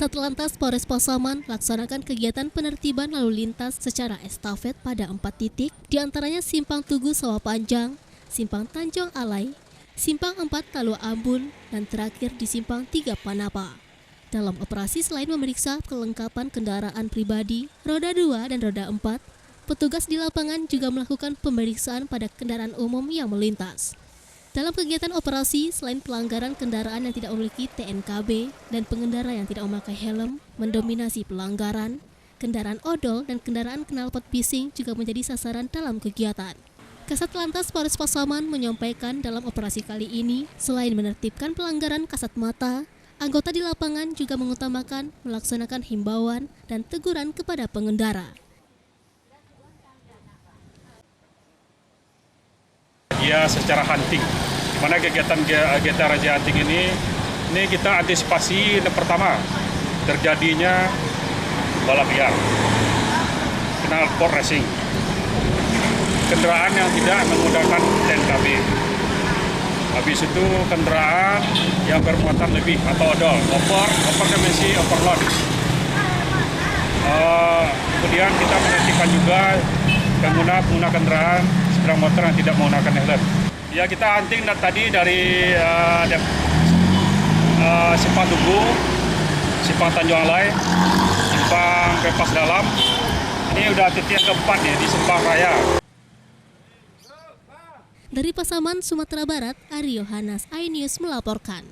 Kasatlantas Polres Pasaman melaksanakan kegiatan penertiban lalu lintas secara estafet pada 4 titik, diantaranya Simpang Tugu Sawah Panjang, Simpang Tanjung Alai, Simpang 4 Talua Ambun, dan terakhir di Simpang 3 Panapa. Dalam operasi selain memeriksa kelengkapan kendaraan pribadi, roda 2 dan roda 4, petugas di lapangan juga melakukan pemeriksaan pada kendaraan umum yang melintas. Dalam kegiatan operasi, selain pelanggaran kendaraan yang tidak memiliki TNKB dan pengendara yang tidak memakai helm mendominasi pelanggaran, kendaraan odol dan kendaraan knalpot bising juga menjadi sasaran dalam kegiatan. Kasatlantas Polres Pasaman menyampaikan dalam operasi kali ini, selain menertibkan pelanggaran kasat mata, anggota di lapangan juga mengutamakan melaksanakan himbauan dan teguran kepada pengendara. Ya, secara hunting, di mana kegiatan Raja Hunting ini kita antisipasi yang pertama terjadinya balap liar, knalpot racing, kendaraan yang tidak menggunakan TNKB, habis itu kendaraan yang bermuatan lebih atau odol, over dimensi overload. Kemudian kita menertibkan juga pengguna kendaraan sepeda motor yang tidak menggunakan helm. Ya, kita hunting tadi dari Simpang Tugu, Simpang Tanjung Alai, Simpang Pepas Dalam. Ini udah titik yang keempat ya di Simpang Raya. Dari Pasaman, Sumatera Barat, Ari Yohanes, iNews melaporkan.